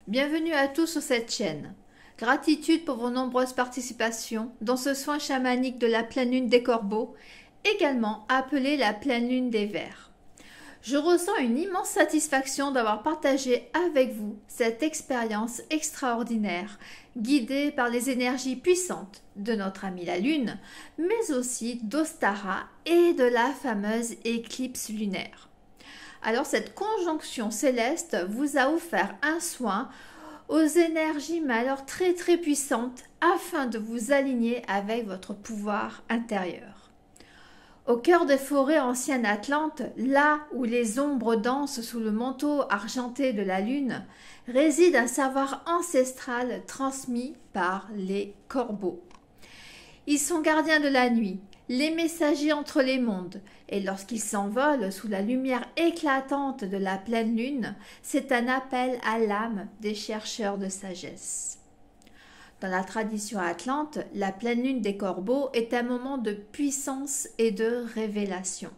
Bienvenue à tous sur cette chaîne. Gratitude pour vos nombreuses participations dans ce soin chamanique de la pleine lune des Corbeaux, également appelée la pleine lune des Vers. Je ressens une immense satisfaction d'avoir partagé avec vous cette expérience extraordinaire, guidée par les énergies puissantes de notre amie la Lune, mais aussi d'Ostara et de la fameuse éclipse lunaire. Alors cette conjonction céleste vous a offert un soin aux énergies mais alors très puissantes afin de vous aligner avec votre pouvoir intérieur. Au cœur des forêts anciennes Atlantes, là où les ombres dansent sous le manteau argenté de la lune, réside un savoir ancestral transmis par les corbeaux. Ils sont gardiens de la nuit, les messagers entre les mondes, et lorsqu'ils s'envolent sous la lumière éclatante de la pleine lune, c'est un appel à l'âme des chercheurs de sagesse. Dans la tradition atlante, la pleine lune des Corbeaux est un moment de puissance et de révélation.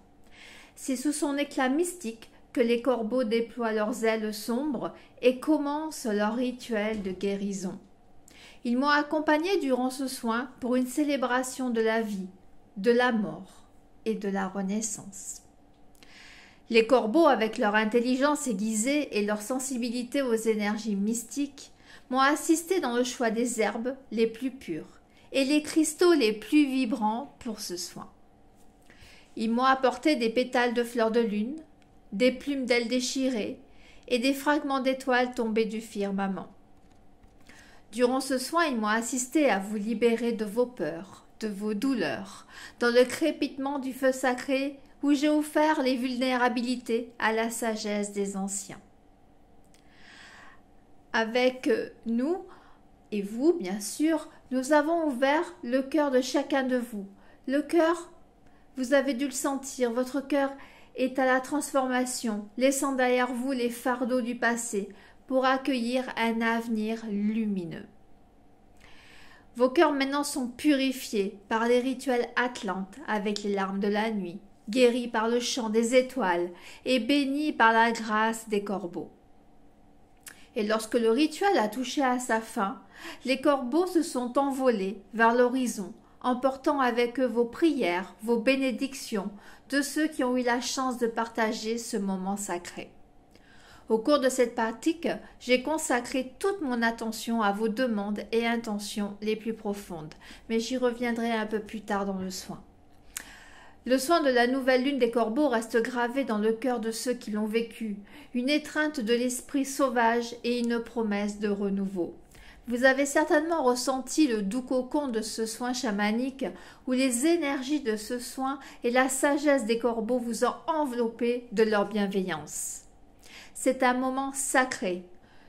C'est sous son éclat mystique que les corbeaux déploient leurs ailes sombres et commencent leur rituel de guérison. Ils m'ont accompagné durant ce soin pour une célébration de la vie, de la mort et de la renaissance. Les corbeaux, avec leur intelligence aiguisée et leur sensibilité aux énergies mystiques, m'ont assisté dans le choix des herbes les plus pures et les cristaux les plus vibrants pour ce soin. Ils m'ont apporté des pétales de fleurs de lune, des plumes d'ailes déchirées et des fragments d'étoiles tombés du firmament. Durant ce soin, ils m'ont assisté à vous libérer de vos peurs, de vos douleurs, dans le crépitement du feu sacré où j'ai offert les vulnérabilités à la sagesse des anciens. Avec nous, et vous bien sûr, nous avons ouvert le cœur de chacun de vous. Le cœur, vous avez dû le sentir, votre cœur est à la transformation, laissant derrière vous les fardeaux du passé pour accueillir un avenir lumineux. Vos cœurs maintenant sont purifiés par les rituels atlantes avec les larmes de la nuit, guéris par le chant des étoiles et bénis par la grâce des corbeaux. Et lorsque le rituel a touché à sa fin, les corbeaux se sont envolés vers l'horizon, emportant avec eux vos prières, vos bénédictions de ceux qui ont eu la chance de partager ce moment sacré. Au cours de cette pratique, j'ai consacré toute mon attention à vos demandes et intentions les plus profondes, mais j'y reviendrai un peu plus tard dans le soin. Le soin de la nouvelle lune des Corbeaux reste gravé dans le cœur de ceux qui l'ont vécu, une étreinte de l'esprit sauvage et une promesse de renouveau. Vous avez certainement ressenti le doux cocon de ce soin chamanique où les énergies de ce soin et la sagesse des corbeaux vous ont enveloppé de leur bienveillance. C'est un moment sacré,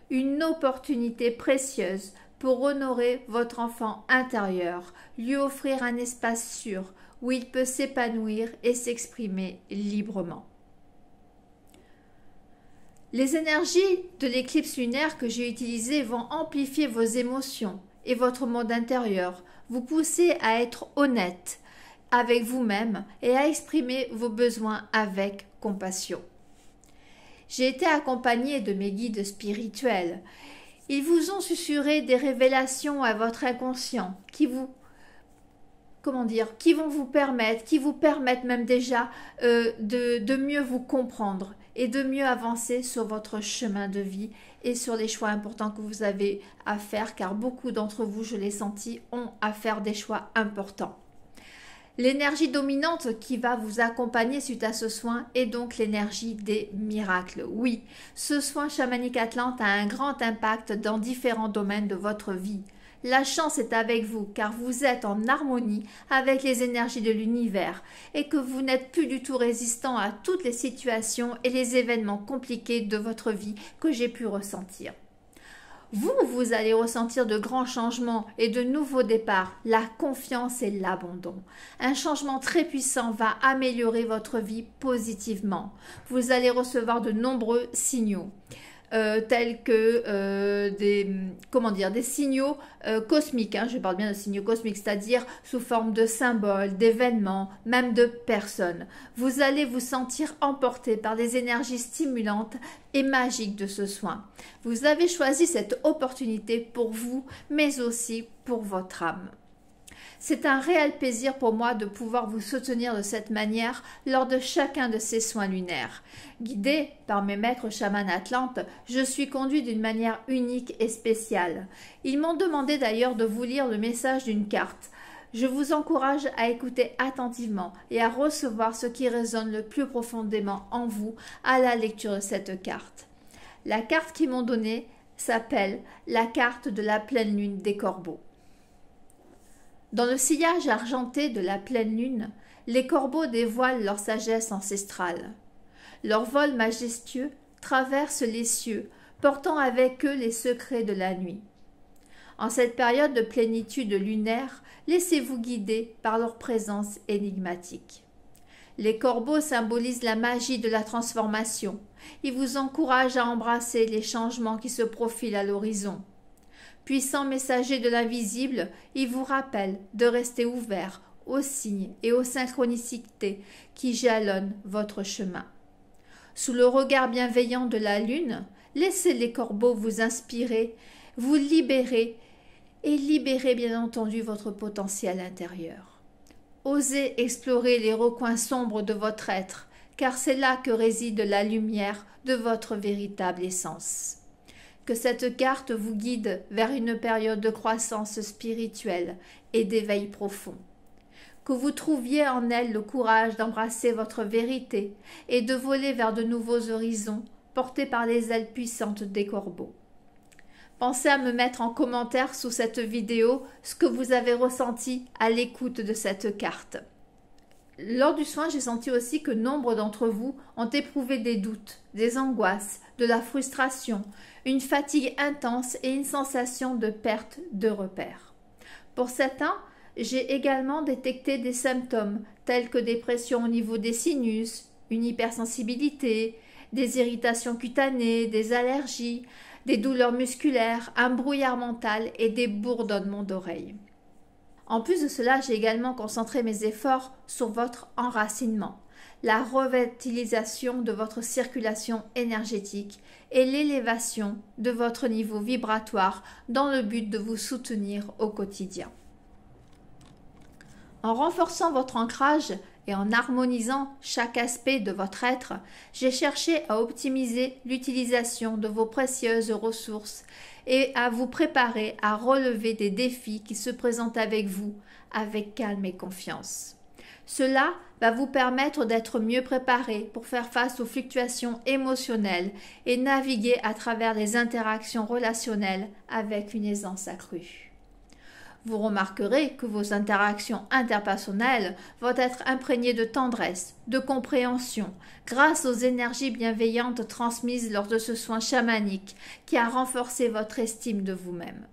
une opportunité précieuse pour honorer votre enfant intérieur, lui offrir un espace sûr où il peut s'épanouir et s'exprimer librement. Les énergies de l'éclipse lunaire que j'ai utilisées vont amplifier vos émotions et votre monde intérieur, vous pousser à être honnête avec vous-même et à exprimer vos besoins avec compassion. J'ai été accompagnée de mes guides spirituels. Ils vous ont susurré des révélations à votre inconscient qui vous permettent même déjà de mieux vous comprendre et de mieux avancer sur votre chemin de vie et sur les choix importants que vous avez à faire, car beaucoup d'entre vous, je l'ai senti, ont à faire des choix importants. L'énergie dominante qui va vous accompagner suite à ce soin est donc l'énergie des miracles. Oui, ce soin chamanique atlante a un grand impact dans différents domaines de votre vie. La chance est avec vous car vous êtes en harmonie avec les énergies de l'univers et que vous n'êtes plus du tout résistant à toutes les situations et les événements compliqués de votre vie que j'ai pu ressentir. Vous allez ressentir de grands changements et de nouveaux départs, la confiance et l'abandon. Un changement très puissant va améliorer votre vie positivement. Vous allez recevoir de nombreux signaux. tels que des signaux cosmiques, hein, je parle bien de signaux cosmiques, c'est-à-dire sous forme de symboles, d'événements, même de personnes. Vous allez vous sentir emporté par les énergies stimulantes et magiques de ce soin. Vous avez choisi cette opportunité pour vous, mais aussi pour votre âme. C'est un réel plaisir pour moi de pouvoir vous soutenir de cette manière lors de chacun de ces soins lunaires. Guidée par mes maîtres chamans atlantes, je suis conduit d'une manière unique et spéciale. Ils m'ont demandé d'ailleurs de vous lire le message d'une carte. Je vous encourage à écouter attentivement et à recevoir ce qui résonne le plus profondément en vous à la lecture de cette carte. La carte qu'ils m'ont donnée s'appelle la carte de la pleine lune des Corbeaux. Dans le sillage argenté de la pleine lune, les corbeaux dévoilent leur sagesse ancestrale. Leur vol majestueux traverse les cieux, portant avec eux les secrets de la nuit. En cette période de plénitude lunaire, laissez-vous guider par leur présence énigmatique. Les corbeaux symbolisent la magie de la transformation. Ils vous encouragent à embrasser les changements qui se profilent à l'horizon. Puissants messagers de l'invisible, ils vous rappellent de rester ouverts aux signes et aux synchronicités qui jalonnent votre chemin. Sous le regard bienveillant de la lune, laissez les corbeaux vous inspirer, vous libérer et libérer bien entendu votre potentiel intérieur. Osez explorer les recoins sombres de votre être, car c'est là que réside la lumière de votre véritable essence. Que cette carte vous guide vers une période de croissance spirituelle et d'éveil profond. Que vous trouviez en elle le courage d'embrasser votre vérité et de voler vers de nouveaux horizons portés par les ailes puissantes des corbeaux. Pensez à me mettre en commentaire sous cette vidéo ce que vous avez ressenti à l'écoute de cette carte. Lors du soin, j'ai senti aussi que nombre d'entre vous ont éprouvé des doutes, des angoisses, de la frustration, une fatigue intense et une sensation de perte de repères. Pour certains, j'ai également détecté des symptômes tels que des pressions au niveau des sinus, une hypersensibilité, des irritations cutanées, des allergies, des douleurs musculaires, un brouillard mental et des bourdonnements d'oreilles. En plus de cela, j'ai également concentré mes efforts sur votre enracinement, la revitalisation de votre circulation énergétique et l'élévation de votre niveau vibratoire dans le but de vous soutenir au quotidien. En renforçant votre ancrage et en harmonisant chaque aspect de votre être, j'ai cherché à optimiser l'utilisation de vos précieuses ressources et à vous préparer à relever des défis qui se présentent avec vous, avec calme et confiance. Cela va vous permettre d'être mieux préparé pour faire face aux fluctuations émotionnelles et naviguer à travers les interactions relationnelles avec une aisance accrue. Vous remarquerez que vos interactions interpersonnelles vont être imprégnées de tendresse, de compréhension, grâce aux énergies bienveillantes transmises lors de ce soin chamanique qui a renforcé votre estime de vous-même.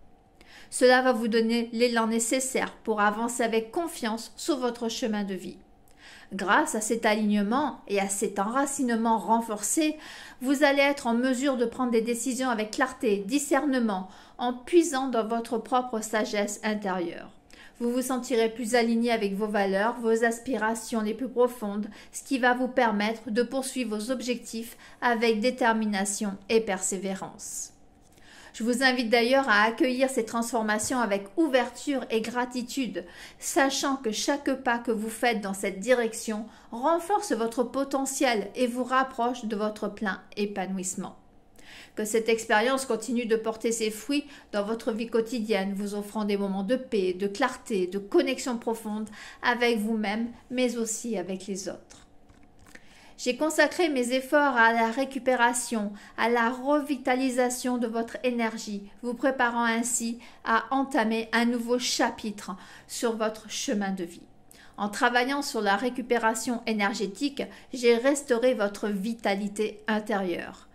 Cela va vous donner l'élan nécessaire pour avancer avec confiance sur votre chemin de vie. Grâce à cet alignement et à cet enracinement renforcé, vous allez être en mesure de prendre des décisions avec clarté, discernement, en puisant dans votre propre sagesse intérieure. Vous vous sentirez plus aligné avec vos valeurs, vos aspirations les plus profondes, ce qui va vous permettre de poursuivre vos objectifs avec détermination et persévérance. Je vous invite d'ailleurs à accueillir ces transformations avec ouverture et gratitude, sachant que chaque pas que vous faites dans cette direction renforce votre potentiel et vous rapproche de votre plein épanouissement. Que cette expérience continue de porter ses fruits dans votre vie quotidienne, vous offrant des moments de paix, de clarté, de connexion profonde avec vous-même, mais aussi avec les autres. J'ai consacré mes efforts à la récupération, à la revitalisation de votre énergie, vous préparant ainsi à entamer un nouveau chapitre sur votre chemin de vie. En travaillant sur la récupération énergétique, j'ai restauré votre vitalité intérieure.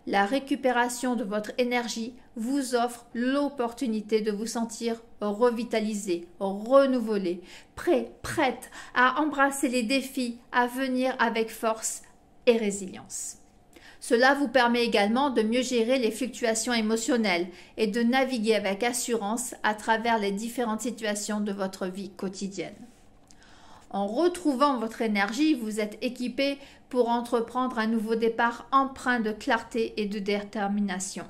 La récupération de votre énergie vous offre l'opportunité de vous sentir revitalisé, renouvelé, prête à embrasser les défis à venir avec force et résilience. Cela vous permet également de mieux gérer les fluctuations émotionnelles et de naviguer avec assurance à travers les différentes situations de votre vie quotidienne. En retrouvant votre énergie, vous êtes équipé pour entreprendre un nouveau départ empreint de clarté et de détermination.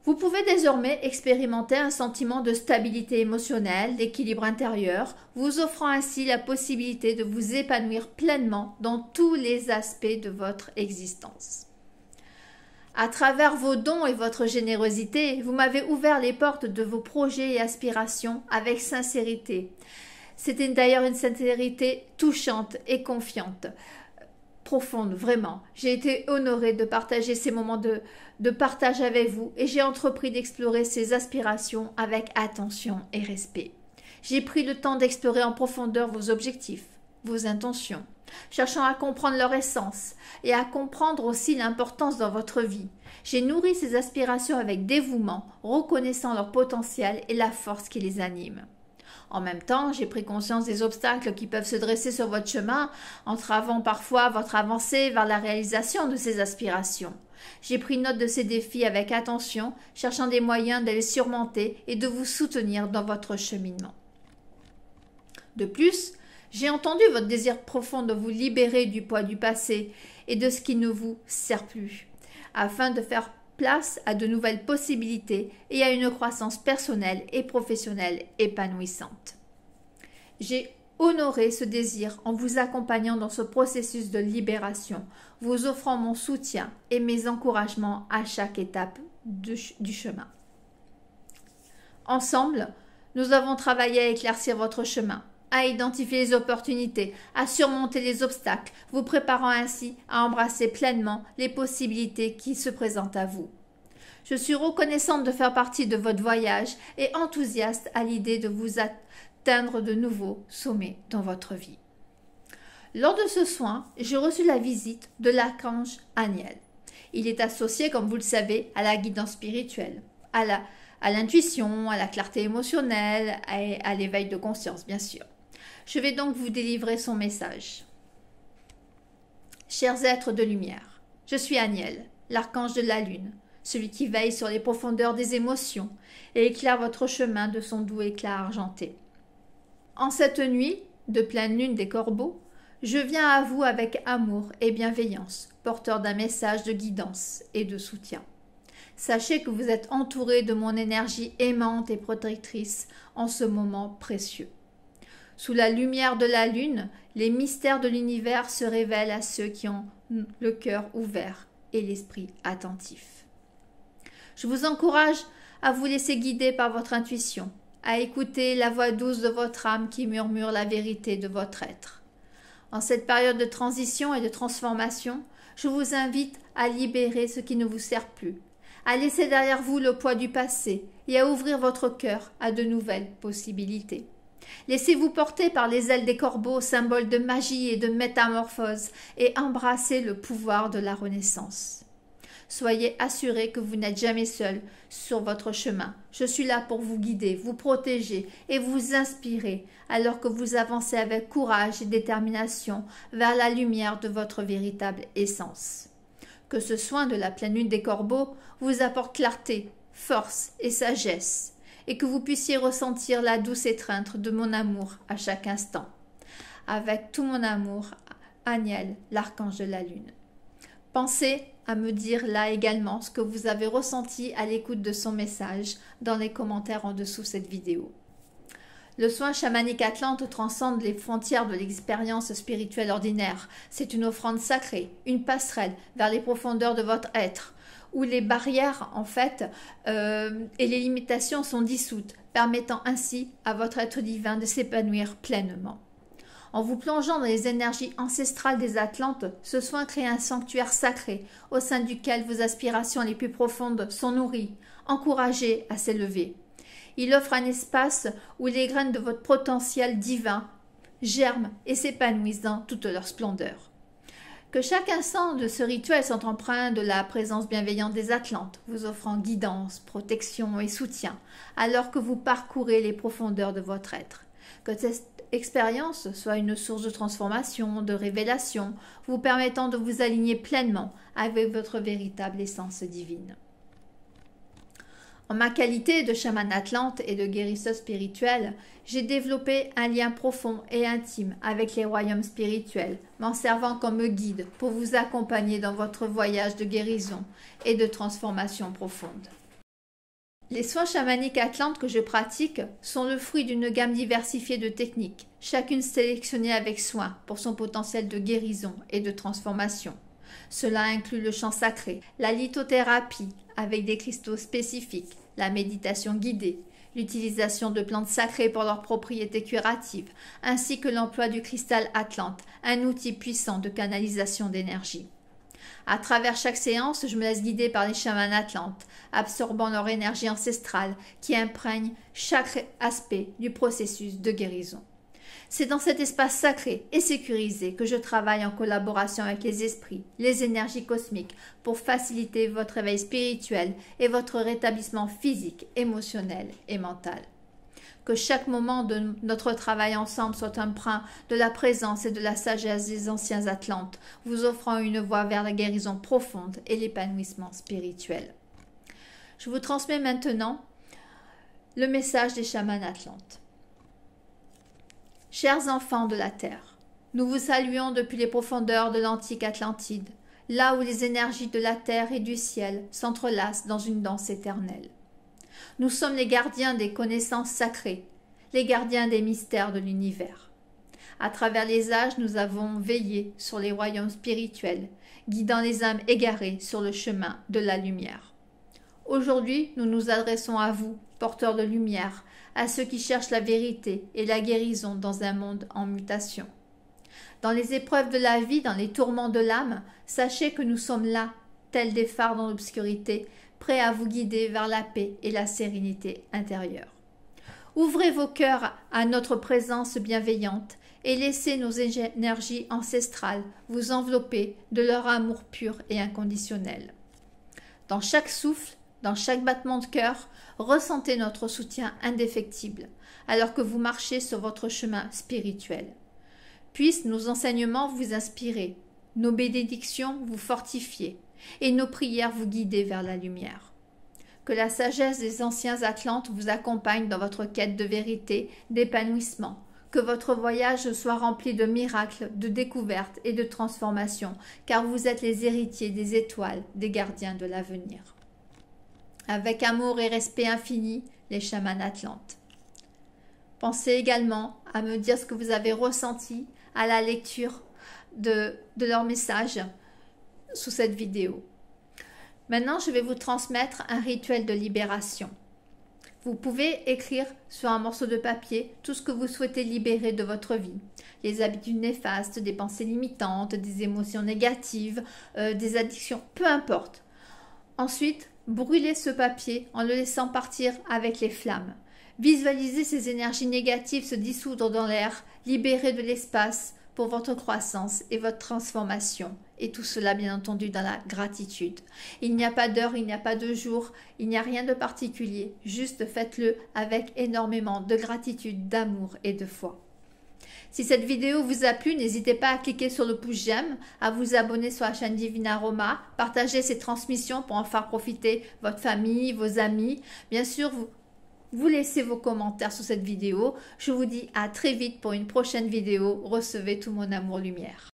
Vous pouvez désormais expérimenter un sentiment de stabilité émotionnelle, d'équilibre intérieur, vous offrant ainsi la possibilité de vous épanouir pleinement dans tous les aspects de votre existence. À travers vos dons et votre générosité, vous m'avez ouvert les portes de vos projets et aspirations avec sincérité. C'était d'ailleurs une sincérité touchante et confiante, profonde, vraiment. J'ai été honorée de partager ces moments de partage avec vous et j'ai entrepris d'explorer ces aspirations avec attention et respect. J'ai pris le temps d'explorer en profondeur vos objectifs, vos intentions, cherchant à comprendre leur essence et à comprendre aussi l'importance dans votre vie. J'ai nourri ces aspirations avec dévouement, reconnaissant leur potentiel et la force qui les anime. En même temps, j'ai pris conscience des obstacles qui peuvent se dresser sur votre chemin, entravant parfois votre avancée vers la réalisation de ces aspirations. J'ai pris note de ces défis avec attention, cherchant des moyens de les surmonter et de vous soutenir dans votre cheminement. De plus, j'ai entendu votre désir profond de vous libérer du poids du passé et de ce qui ne vous sert plus, afin de faire place à de nouvelles possibilités et à une croissance personnelle et professionnelle épanouissante. J'ai honoré ce désir en vous accompagnant dans ce processus de libération, vous offrant mon soutien et mes encouragements à chaque étape du chemin. Ensemble, nous avons travaillé à éclaircir votre chemin, à identifier les opportunités, à surmonter les obstacles, vous préparant ainsi à embrasser pleinement les possibilités qui se présentent à vous. Je suis reconnaissante de faire partie de votre voyage et enthousiaste à l'idée de vous atteindre de nouveaux sommets dans votre vie. Lors de ce soin, j'ai reçu la visite de l'archange Aniel. Il est associé, comme vous le savez, à la guidance spirituelle, à l'intuition, à la clarté émotionnelle et à l'éveil de conscience, bien sûr. Je vais donc vous délivrer son message. Chers êtres de lumière, je suis Aniel, l'archange de la lune, celui qui veille sur les profondeurs des émotions et éclaire votre chemin de son doux éclat argenté. En cette nuit de pleine lune des Corbeaux, je viens à vous avec amour et bienveillance, porteur d'un message de guidance et de soutien. Sachez que vous êtes entouré de mon énergie aimante et protectrice en ce moment précieux. Sous la lumière de la lune, les mystères de l'univers se révèlent à ceux qui ont le cœur ouvert et l'esprit attentif. Je vous encourage à vous laisser guider par votre intuition, à écouter la voix douce de votre âme qui murmure la vérité de votre être. En cette période de transition et de transformation, je vous invite à libérer ce qui ne vous sert plus, à laisser derrière vous le poids du passé et à ouvrir votre cœur à de nouvelles possibilités. Laissez-vous porter par les ailes des corbeaux, symbole de magie et de métamorphose, et embrassez le pouvoir de la renaissance. Soyez assurés que vous n'êtes jamais seul sur votre chemin. Je suis là pour vous guider, vous protéger et vous inspirer, alors que vous avancez avec courage et détermination vers la lumière de votre véritable essence. Que ce soin de la pleine lune des Corbeaux vous apporte clarté, force et sagesse, et que vous puissiez ressentir la douce étreinte de mon amour à chaque instant. Avec tout mon amour, Aniel, l'archange de la lune. Pensez à me dire là également ce que vous avez ressenti à l'écoute de son message dans les commentaires en dessous cette vidéo. Le soin chamanique Atlante transcende les frontières de l'expérience spirituelle ordinaire. C'est une offrande sacrée, une passerelle vers les profondeurs de votre être, où les barrières en fait et les limitations sont dissoutes, permettant ainsi à votre être divin de s'épanouir pleinement. En vous plongeant dans les énergies ancestrales des Atlantes, ce soin crée un sanctuaire sacré au sein duquel vos aspirations les plus profondes sont nourries, encouragées à s'élever. Il offre un espace où les graines de votre potentiel divin germent et s'épanouissent dans toute leur splendeur. Que chaque instant de ce rituel soit empreint de la présence bienveillante des Atlantes, vous offrant guidance, protection et soutien, alors que vous parcourez les profondeurs de votre être. Que cette expérience soit une source de transformation, de révélation, vous permettant de vous aligner pleinement avec votre véritable essence divine. En ma qualité de chamane atlante et de guérisseuse spirituelle, j'ai développé un lien profond et intime avec les royaumes spirituels, m'en servant comme guide pour vous accompagner dans votre voyage de guérison et de transformation profonde. Les soins chamaniques atlantes que je pratique sont le fruit d'une gamme diversifiée de techniques, chacune sélectionnée avec soin pour son potentiel de guérison et de transformation. Cela inclut le chant sacré, la lithothérapie avec des cristaux spécifiques, la méditation guidée, l'utilisation de plantes sacrées pour leurs propriétés curatives, ainsi que l'emploi du cristal Atlante, un outil puissant de canalisation d'énergie. À travers chaque séance, je me laisse guider par les chamans atlantes, absorbant leur énergie ancestrale qui imprègne chaque aspect du processus de guérison. C'est dans cet espace sacré et sécurisé que je travaille en collaboration avec les esprits, les énergies cosmiques, pour faciliter votre éveil spirituel et votre rétablissement physique, émotionnel et mental. Que chaque moment de notre travail ensemble soit empreint de la présence et de la sagesse des anciens Atlantes, vous offrant une voie vers la guérison profonde et l'épanouissement spirituel. Je vous transmets maintenant le message des chamans Atlantes. Chers enfants de la Terre, nous vous saluons depuis les profondeurs de l'antique Atlantide, là où les énergies de la Terre et du ciel s'entrelacent dans une danse éternelle. Nous sommes les gardiens des connaissances sacrées, les gardiens des mystères de l'univers. À travers les âges, nous avons veillé sur les royaumes spirituels, guidant les âmes égarées sur le chemin de la lumière. Aujourd'hui, nous nous adressons à vous, porteurs de lumière, à ceux qui cherchent la vérité et la guérison dans un monde en mutation. Dans les épreuves de la vie, dans les tourments de l'âme, sachez que nous sommes là, tels des phares dans l'obscurité, prêts à vous guider vers la paix et la sérénité intérieure. Ouvrez vos cœurs à notre présence bienveillante et laissez nos énergies ancestrales vous envelopper de leur amour pur et inconditionnel. Dans chaque souffle, dans chaque battement de cœur, ressentez notre soutien indéfectible, alors que vous marchez sur votre chemin spirituel. Puissent nos enseignements vous inspirer, nos bénédictions vous fortifier, et nos prières vous guider vers la lumière. Que la sagesse des anciens Atlantes vous accompagne dans votre quête de vérité, d'épanouissement, que votre voyage soit rempli de miracles, de découvertes et de transformations, car vous êtes les héritiers des étoiles, des gardiens de l'avenir. Avec amour et respect infini, les chamans Atlantes. Pensez également à me dire ce que vous avez ressenti à la lecture de leur message sous cette vidéo. Maintenant, je vais vous transmettre un rituel de libération. Vous pouvez écrire sur un morceau de papier tout ce que vous souhaitez libérer de votre vie. Les habitudes néfastes, des pensées limitantes, des émotions négatives, des addictions, peu importe. Ensuite, brûlez ce papier en le laissant partir avec les flammes. Visualisez ces énergies négatives se dissoudre dans l'air, libérer de l'espace pour votre croissance et votre transformation. Et tout cela, bien entendu, dans la gratitude. Il n'y a pas d'heure, il n'y a pas de jour, il n'y a rien de particulier. Juste faites-le avec énormément de gratitude, d'amour et de foi. Si cette vidéo vous a plu, n'hésitez pas à cliquer sur le pouce j'aime, à vous abonner sur la chaîne Divine Aroma, partager ces transmissions pour en faire profiter votre famille, vos amis. Bien sûr, vous laissez vos commentaires sous cette vidéo. Je vous dis à très vite pour une prochaine vidéo. Recevez tout mon amour lumière.